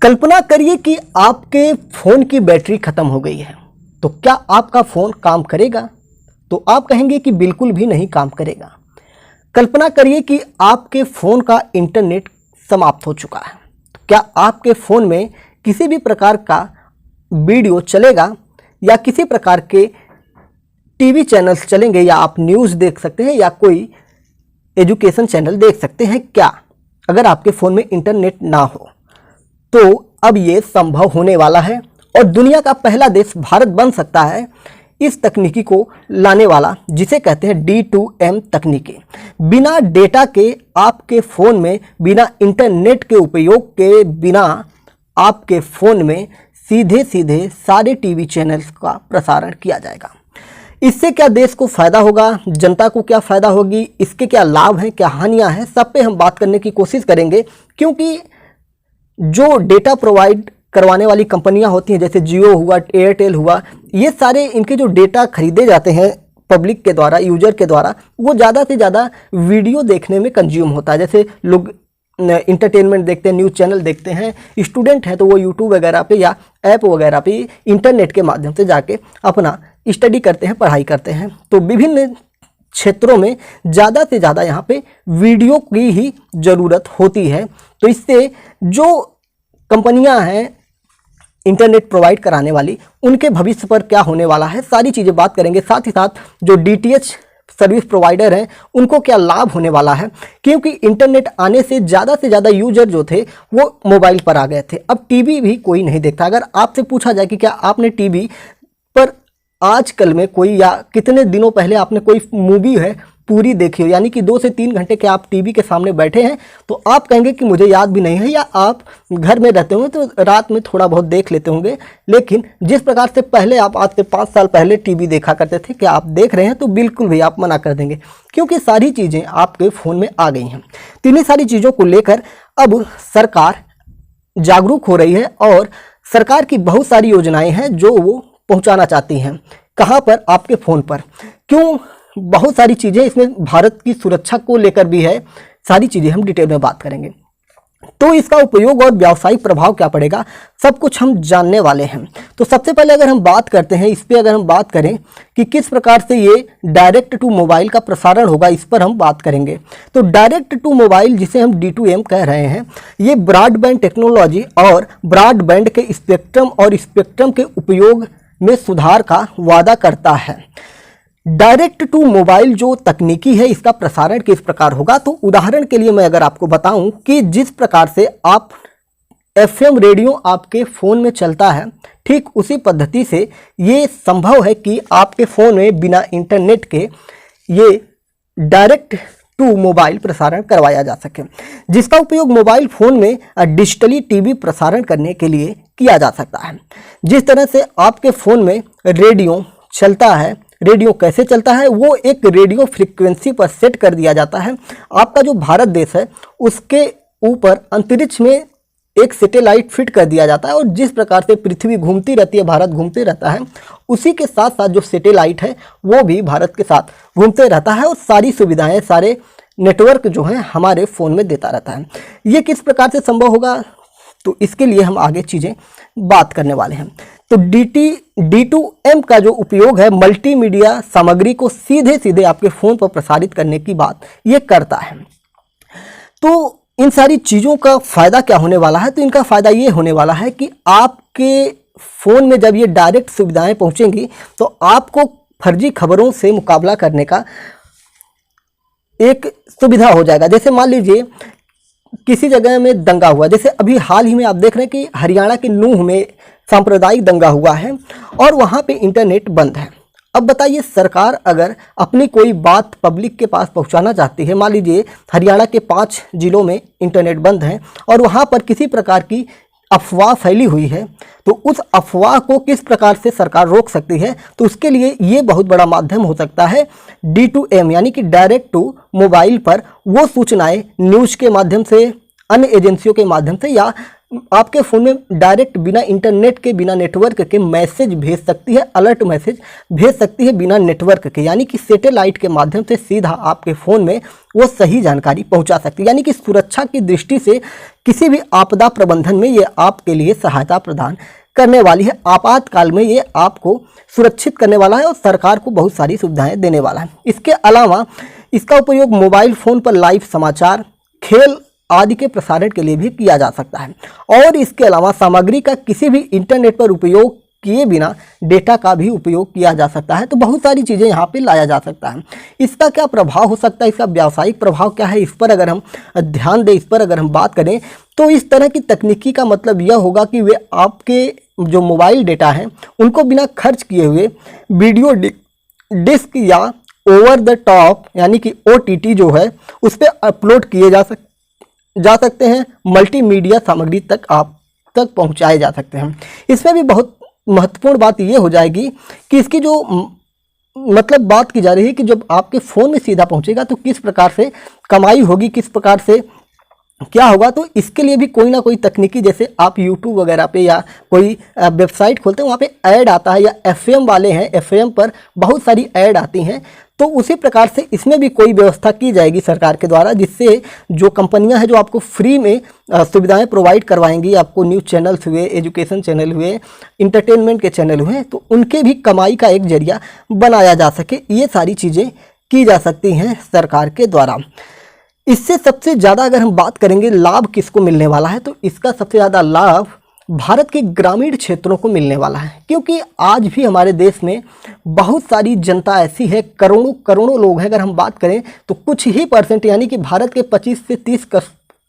कल्पना करिए कि आपके फ़ोन की बैटरी ख़त्म हो गई है, तो क्या आपका फ़ोन काम करेगा? तो आप कहेंगे कि बिल्कुल भी नहीं काम करेगा। कल्पना करिए कि आपके फ़ोन का इंटरनेट समाप्त हो चुका है, तो क्या आपके फ़ोन में किसी भी प्रकार का वीडियो चलेगा या किसी प्रकार के टीवी चैनल्स चलेंगे, या आप न्यूज़ देख सकते हैं या कोई एजुकेशन चैनल देख सकते हैं क्या, अगर आपके फ़ोन में इंटरनेट ना हो? तो अब ये संभव होने वाला है और दुनिया का पहला देश भारत बन सकता है इस तकनीकी को लाने वाला, जिसे कहते हैं D2M तकनीकी। बिना डेटा के आपके फ़ोन में, बिना इंटरनेट के उपयोग के बिना आपके फ़ोन में सीधे सीधे सारे टीवी चैनल्स का प्रसारण किया जाएगा। इससे क्या देश को फ़ायदा होगा, जनता को क्या फ़ायदा होगी, इसके क्या लाभ हैं, क्या हानियां हैं, सब पे हम बात करने की कोशिश करेंगे। क्योंकि जो डेटा प्रोवाइड करवाने वाली कंपनियां होती हैं, जैसे जियो हुआ, एयरटेल हुआ, ये सारे इनके जो डेटा खरीदे जाते हैं पब्लिक के द्वारा, यूजर के द्वारा, वो ज़्यादा से ज़्यादा वीडियो देखने में कंज्यूम होता है। जैसे लोग इंटरटेनमेंट देखते हैं, न्यूज़ चैनल देखते हैं, स्टूडेंट हैं तो वो यूट्यूब वगैरह पे या ऐप वगैरह पे इंटरनेट के माध्यम से जाके अपना स्टडी करते हैं, पढ़ाई करते हैं। तो विभिन्न क्षेत्रों में ज़्यादा से ज़्यादा यहाँ पे वीडियो की ही ज़रूरत होती है। तो इससे जो कंपनियां हैं इंटरनेट प्रोवाइड कराने वाली, उनके भविष्य पर क्या होने वाला है, सारी चीज़ें बात करेंगे। साथ ही साथ जो DTH सर्विस प्रोवाइडर हैं, उनको क्या लाभ होने वाला है, क्योंकि इंटरनेट आने से ज़्यादा यूजर जो थे वो मोबाइल पर आ गए थे। अब टीवी भी कोई नहीं देखता। अगर आपसे पूछा जाए कि क्या आपने टीवी पर आजकल में कोई, या कितने दिनों पहले आपने कोई मूवी है पूरी देखी हो, यानी कि 2 से 3 घंटे के आप टीवी के सामने बैठे हैं, तो आप कहेंगे कि मुझे याद भी नहीं है, या आप घर में रहते होंगे तो रात में थोड़ा बहुत देख लेते होंगे। लेकिन जिस प्रकार से पहले आप आज से 5 साल पहले टीवी देखा करते थे, क्या आप देख रहे हैं? तो बिल्कुल भी आप मना कर देंगे, क्योंकि सारी चीज़ें आपके फ़ोन में आ गई हैं। तो इन्हीं सारी चीज़ों को लेकर अब सरकार जागरूक हो रही है और सरकार की बहुत सारी योजनाएँ हैं जो वो पहुँचाना चाहती हैं। कहाँ पर? आपके फ़ोन पर। क्यों? बहुत सारी चीज़ें इसमें भारत की सुरक्षा को लेकर भी है। सारी चीज़ें हम डिटेल में बात करेंगे। तो इसका उपयोग और व्यावसायिक प्रभाव क्या पड़ेगा, सब कुछ हम जानने वाले हैं। तो सबसे पहले अगर हम बात करते हैं इस पर, अगर हम बात करें कि किस प्रकार से ये डायरेक्ट टू मोबाइल का प्रसारण होगा, इस पर हम बात करेंगे। तो डायरेक्ट टू मोबाइल, जिसे हम D2M कह रहे हैं, ये ब्रॉडबैंड टेक्नोलॉजी और ब्रॉडबैंड के स्पेक्ट्रम और स्पेक्ट्रम के उपयोग में सुधार का वादा करता है। डायरेक्ट टू मोबाइल जो तकनीकी है, इसका प्रसारण किस प्रकार होगा? तो उदाहरण के लिए मैं अगर आपको बताऊं कि जिस प्रकार से आप FM रेडियो आपके फ़ोन में चलता है, ठीक उसी पद्धति से ये संभव है कि आपके फ़ोन में बिना इंटरनेट के ये डायरेक्ट टू मोबाइल प्रसारण करवाया जा सके, जिसका उपयोग मोबाइल फ़ोन में डिजिटली टीवी प्रसारण करने के लिए किया जा सकता है। जिस तरह से आपके फ़ोन में रेडियो चलता है, रेडियो कैसे चलता है? वो एक रेडियो फ्रीक्वेंसी पर सेट कर दिया जाता है। आपका जो भारत देश है, उसके ऊपर अंतरिक्ष में एक सैटेलाइट फिट कर दिया जाता है, और जिस प्रकार से पृथ्वी घूमती रहती है, भारत घूमते रहता है, उसी के साथ साथ जो सैटेलाइट है वो भी भारत के साथ घूमते रहता है और सारी सुविधाएं, सारे नेटवर्क जो हैं हमारे फ़ोन में देता रहता है। ये किस प्रकार से संभव होगा, तो इसके लिए हम आगे चीज़ें बात करने वाले हैं। तो D2M का जो उपयोग है, मल्टीमीडिया सामग्री को सीधे सीधे आपके फ़ोन पर प्रसारित करने की बात ये करता है। तो इन सारी चीज़ों का फ़ायदा क्या होने वाला है? तो इनका फ़ायदा ये होने वाला है कि आपके फ़ोन में जब ये डायरेक्ट सुविधाएं पहुंचेंगी, तो आपको फर्जी खबरों से मुकाबला करने का एक सुविधा हो जाएगा। जैसे मान लीजिए किसी जगह में दंगा हुआ, जैसे अभी हाल ही में आप देख रहे हैं कि हरियाणा के नूंह में सांप्रदायिक दंगा हुआ है और वहाँ पे इंटरनेट बंद है। अब बताइए, सरकार अगर अपनी कोई बात पब्लिक के पास पहुँचाना चाहती है, मान लीजिए हरियाणा के 5 जिलों में इंटरनेट बंद है और वहाँ पर किसी प्रकार की अफवाह फैली हुई है, तो उस अफवाह को किस प्रकार से सरकार रोक सकती है? तो उसके लिए ये बहुत बड़ा माध्यम हो सकता है D2M, यानी कि डायरेक्ट टू मोबाइल पर वो सूचनाएं न्यूज़ के माध्यम से, अन्य एजेंसियों के माध्यम से, या आपके फ़ोन में डायरेक्ट बिना इंटरनेट के, बिना नेटवर्क के मैसेज भेज सकती है, अलर्ट मैसेज भेज सकती है बिना नेटवर्क के, यानी कि सैटेलाइट के माध्यम से सीधा आपके फ़ोन में वो सही जानकारी पहुंचा सकती है। यानी कि सुरक्षा की दृष्टि से किसी भी आपदा प्रबंधन में ये आपके लिए सहायता प्रदान करने वाली है। आपातकाल में ये आपको सुरक्षित करने वाला है और सरकार को बहुत सारी सुविधाएं देने वाला है। इसके अलावा इसका उपयोग मोबाइल फ़ोन पर लाइव समाचार, खेल आदि के प्रसारण के लिए भी किया जा सकता है और इसके अलावा सामग्री का किसी भी इंटरनेट पर उपयोग किए बिना डेटा का भी उपयोग किया जा सकता है। तो बहुत सारी चीज़ें यहाँ पे लाया जा सकता है। इसका क्या प्रभाव हो सकता है, इसका व्यावसायिक प्रभाव क्या है, इस पर अगर हम ध्यान दें, इस पर अगर हम बात करें तो इस तरह की तकनीकी का मतलब यह होगा कि वे आपके जो मोबाइल डेटा हैं उनको बिना खर्च किए हुए वीडियो डिस्क या ओवर द टॉप यानी कि OTT जो है उस पर अपलोड किए जा सकते हैं। मल्टीमीडिया सामग्री तक आप तक पहुंचाए जा सकते हैं। इसमें भी बहुत महत्वपूर्ण बात यह हो जाएगी कि इसकी जो मतलब बात की जा रही है कि जब आपके फ़ोन में सीधा पहुंचेगा तो किस प्रकार से कमाई होगी, किस प्रकार से क्या होगा। तो इसके लिए भी कोई ना कोई तकनीकी, जैसे आप YouTube वगैरह पे या कोई वेबसाइट खोलते हैं वहाँ पे ऐड आता है, या FM वाले हैं FM पर बहुत सारी ऐड आती हैं, तो उसी प्रकार से इसमें भी कोई व्यवस्था की जाएगी सरकार के द्वारा, जिससे जो कंपनियां हैं जो आपको फ्री में सुविधाएं प्रोवाइड करवाएंगी, आपको न्यूज़ चैनल्स हुए, एजुकेशन चैनल हुए, इंटरटेनमेंट के चैनल हुए, तो उनके भी कमाई का एक जरिया बनाया जा सके। ये सारी चीज़ें की जा सकती हैं सरकार के द्वारा। इससे सबसे ज़्यादा अगर हम बात करेंगे लाभ किसको मिलने वाला है, तो इसका सबसे ज़्यादा लाभ भारत के ग्रामीण क्षेत्रों को मिलने वाला है, क्योंकि आज भी हमारे देश में बहुत सारी जनता ऐसी है, करोड़ों करोड़ों लोग हैं। अगर हम बात करें तो कुछ ही परसेंट यानी कि भारत के 25 से 30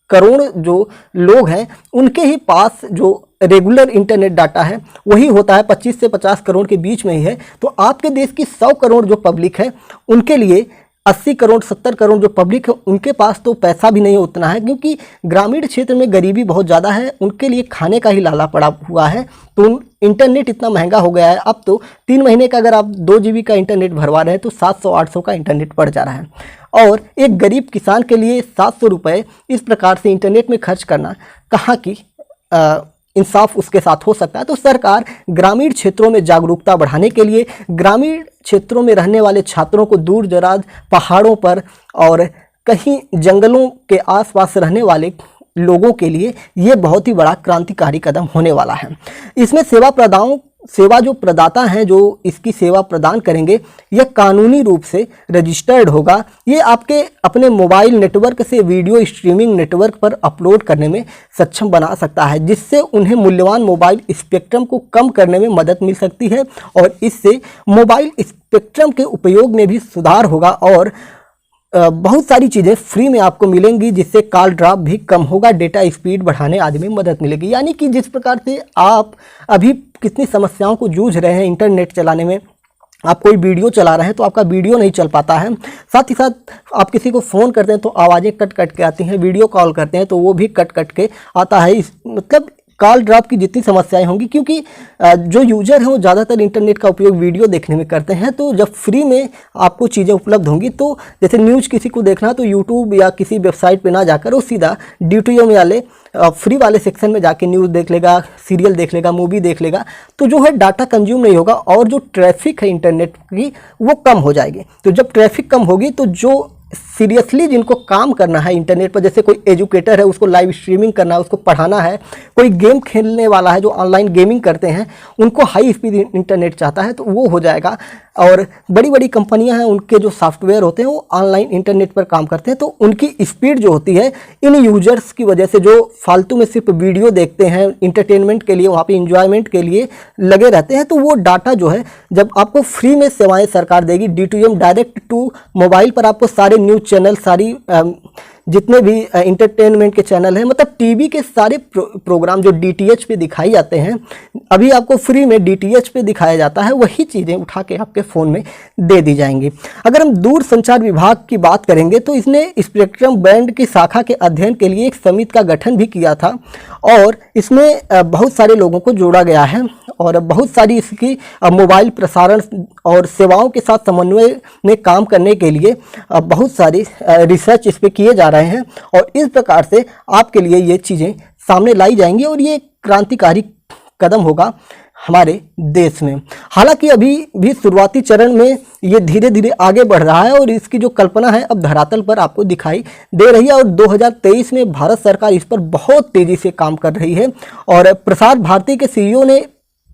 करोड़ जो लोग हैं उनके ही पास जो रेगुलर इंटरनेट डाटा है वही होता है, 25 से 50 करोड़ के बीच में ही है। तो आपके देश की 100 करोड़ जो पब्लिक है उनके लिए 80 करोड़ 70 करोड़ जो पब्लिक है उनके पास तो पैसा भी नहीं उतना है, क्योंकि ग्रामीण क्षेत्र में गरीबी बहुत ज़्यादा है, उनके लिए खाने का ही लाला पड़ा हुआ है। तो इंटरनेट इतना महंगा हो गया है, अब तो 3 महीने का अगर आप 2 GB का इंटरनेट भरवा रहे हैं तो 700-800 का इंटरनेट पड़ जा रहा है। और एक गरीब किसान के लिए 700 रुपये इस प्रकार से इंटरनेट में खर्च करना कहाँ की इंसाफ उसके साथ हो सकता है। तो सरकार ग्रामीण क्षेत्रों में जागरूकता बढ़ाने के लिए ग्रामीण क्षेत्रों में रहने वाले छात्रों को, दूर दराज पहाड़ों पर और कहीं जंगलों के आसपास रहने वाले लोगों के लिए ये बहुत ही बड़ा क्रांतिकारी कदम होने वाला है। इसमें सेवा जो प्रदाता हैं जो इसकी सेवा प्रदान करेंगे यह कानूनी रूप से रजिस्टर्ड होगा। ये आपके अपने मोबाइल नेटवर्क से वीडियो स्ट्रीमिंग नेटवर्क पर अपलोड करने में सक्षम बना सकता है, जिससे उन्हें मूल्यवान मोबाइल स्पेक्ट्रम को कम करने में मदद मिल सकती है और इससे मोबाइल स्पेक्ट्रम के उपयोग में भी सुधार होगा और बहुत सारी चीज़ें फ्री में आपको मिलेंगी, जिससे कॉल ड्रॉप भी कम होगा, डेटा स्पीड बढ़ाने आदि में मदद मिलेगी। यानी कि जिस प्रकार से आप अभी कितनी समस्याओं को जूझ रहे हैं इंटरनेट चलाने में, आप कोई वीडियो चला रहे हैं तो आपका वीडियो नहीं चल पाता है, साथ ही साथ आप किसी को फ़ोन करते हैं तो आवाज़ें कट कट के आती हैं, वीडियो कॉल करते हैं तो वो भी कट कट के आता है। मतलब कॉल ड्रॉप की जितनी समस्याएं होंगी, क्योंकि जो यूजर हैं वो ज़्यादातर इंटरनेट का उपयोग वीडियो देखने में करते हैं, तो जब फ्री में आपको चीज़ें उपलब्ध होंगी तो जैसे न्यूज़ किसी को देखना तो यूट्यूब या किसी वेबसाइट पे ना जाकर वो सीधा DTO में वाले फ्री वाले सेक्शन में जाके न्यूज़ देख लेगा, सीरियल देख लेगा, मूवी देख लेगा, तो जो है डाटा कंज्यूम नहीं होगा और जो ट्रैफिक है इंटरनेट की वो कम हो जाएगी। तो जब ट्रैफिक कम होगी तो जो सीरियसली जिनको काम करना है इंटरनेट पर, जैसे कोई एजुकेटर है उसको लाइव स्ट्रीमिंग करना है, उसको पढ़ाना है, कोई गेम खेलने वाला है जो ऑनलाइन गेमिंग करते हैं उनको हाई स्पीड इंटरनेट चाहता है तो वो हो जाएगा। और बड़ी बड़ी कंपनियां हैं उनके जो सॉफ्टवेयर होते हैं वो ऑनलाइन इंटरनेट पर काम करते हैं, तो उनकी स्पीड जो होती है इन यूजर्स की वजह से जो फालतू में सिर्फ वीडियो देखते हैं इंटरटेनमेंट के लिए, वहाँ पे इंजॉयमेंट के लिए लगे रहते हैं, तो वो डाटा जो है जब आपको फ्री में सेवाएं सरकार देगी, DTM डायरेक्ट टू मोबाइल पर आपको सारे न्यूज़ चैनल, सारी जितने भी इंटरटेनमेंट के चैनल हैं, मतलब टीवी के सारे प्रोग्राम जो DTH पे दिखाई जाते हैं अभी आपको फ्री में DTH पे दिखाया जाता है, वही चीज़ें उठा के आपके फ़ोन में दे दी जाएंगी। अगर हम दूर संचार विभाग की बात करेंगे तो इसने स्पेक्ट्रम बैंड की शाखा के अध्ययन के लिए एक समिति का गठन भी किया था और इसमें बहुत सारे लोगों को जोड़ा गया है और बहुत सारी इसकी मोबाइल प्रसारण और सेवाओं के साथ समन्वय में काम करने के लिए बहुत सारी रिसर्च इस पर किए जा रहे हैं और इस प्रकार से आपके लिए ये चीज़ें सामने लाई जाएंगी और ये क्रांतिकारी कदम होगा हमारे देश में। हालांकि अभी भी शुरुआती चरण में ये धीरे धीरे आगे बढ़ रहा है और इसकी जो कल्पना है अब धरातल पर आपको दिखाई दे रही है और 2023 में भारत सरकार इस पर बहुत तेज़ी से काम कर रही है। और प्रसार भारती के सीईओ ने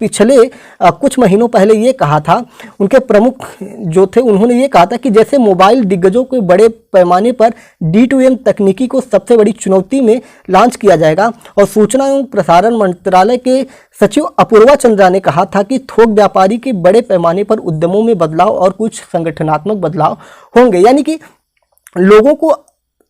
पिछले कुछ महीनों पहले ये कहा था, उनके प्रमुख जो थे उन्होंने ये कहा था कि जैसे मोबाइल दिग्गजों को बड़े पैमाने पर D2M तकनीकी को सबसे बड़ी चुनौती में लॉन्च किया जाएगा। और सूचना एवं प्रसारण मंत्रालय के सचिव अपूर्वा चंद्रा ने कहा था कि थोक व्यापारी के बड़े पैमाने पर उद्यमों में बदलाव और कुछ संगठनात्मक बदलाव होंगे, यानी कि लोगों को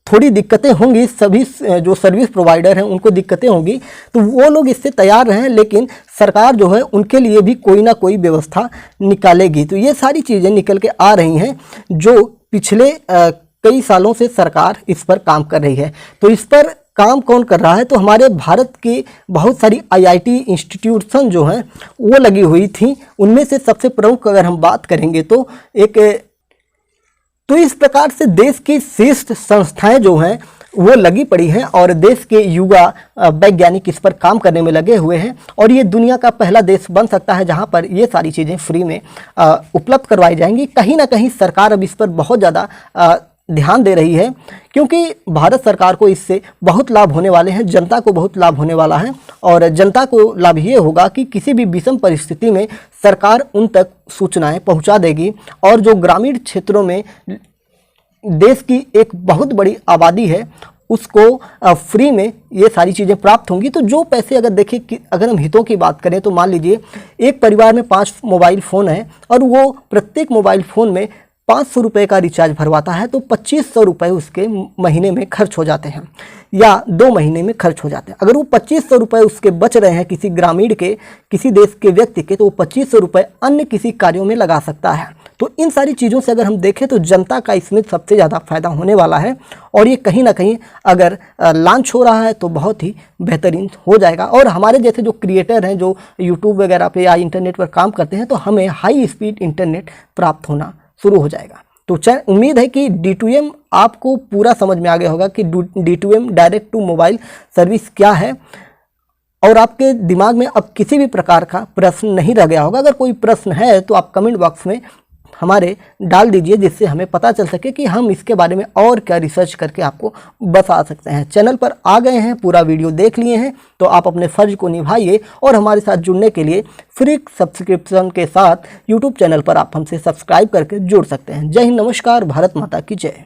थोड़ी दिक्कतें होंगी, सभी जो सर्विस प्रोवाइडर हैं उनको दिक्कतें होंगी, तो वो लोग इससे तैयार रहें, लेकिन सरकार जो है उनके लिए भी कोई ना कोई व्यवस्था निकालेगी। तो ये सारी चीज़ें निकल के आ रही हैं जो पिछले कई सालों से सरकार इस पर काम कर रही है। तो इस पर काम कौन कर रहा है? तो हमारे भारत के बहुत सारी IIT इंस्टीट्यूशन जो हैं वो लगी हुई थी। उनमें से सबसे प्रमुख अगर हम बात करेंगे तो इस प्रकार से देश की श्रेष्ठ संस्थाएं जो हैं वो लगी पड़ी हैं और देश के युवा वैज्ञानिक इस पर काम करने में लगे हुए हैं। और ये दुनिया का पहला देश बन सकता है जहां पर ये सारी चीज़ें फ्री में उपलब्ध करवाई जाएंगी। कहीं ना कहीं सरकार अब इस पर बहुत ज़्यादा ध्यान दे रही है, क्योंकि भारत सरकार को इससे बहुत लाभ होने वाले हैं, जनता को बहुत लाभ होने वाला है। और जनता को लाभ ये होगा कि किसी भी विषम परिस्थिति में सरकार उन तक सूचनाएं पहुंचा देगी। और जो ग्रामीण क्षेत्रों में देश की एक बहुत बड़ी आबादी है उसको फ्री में ये सारी चीज़ें प्राप्त होंगी। तो जो पैसे अगर देखिए कि अगर हम हितों की बात करें तो मान लीजिए एक परिवार में 5 मोबाइल फ़ोन है और वो प्रत्येक मोबाइल फ़ोन में 500 रुपये का रिचार्ज भरवाता है, तो 2500 रुपये उसके महीने में खर्च हो जाते हैं या 2 महीने में खर्च हो जाते हैं। अगर वो 2500 रुपये उसके बच रहे हैं किसी ग्रामीण के, किसी देश के व्यक्ति के, तो वो 2500 रुपये अन्य किसी कार्यों में लगा सकता है। तो इन सारी चीज़ों से अगर हम देखें तो जनता का इसमें सबसे ज़्यादा फायदा होने वाला है। और ये कहीं ना कहीं अगर लॉन्च हो रहा है तो बहुत ही बेहतरीन हो जाएगा। और हमारे जैसे जो क्रिएटर हैं जो यूट्यूब वगैरह पे या इंटरनेट पर काम करते हैं, तो हमें हाई स्पीड इंटरनेट प्राप्त होना शुरू हो जाएगा। तो उम्मीद है कि D2M आपको पूरा समझ में आ गया होगा कि D2M direct to mobile service क्या है, और आपके दिमाग में अब किसी भी प्रकार का प्रश्न नहीं रह गया होगा। अगर कोई प्रश्न है तो आप कमेंट बॉक्स में हमारे डाल दीजिए, जिससे हमें पता चल सके कि हम इसके बारे में और क्या रिसर्च करके आपको बता सकते हैं। चैनल पर आ गए हैं, पूरा वीडियो देख लिए हैं, तो आप अपने फ़र्ज को निभाइए और हमारे साथ जुड़ने के लिए फ्री सब्सक्रिप्शन के साथ यूट्यूब चैनल पर आप हमसे सब्सक्राइब करके जुड़ सकते हैं। जय हिंद, नमस्कार, भारत माता की जय।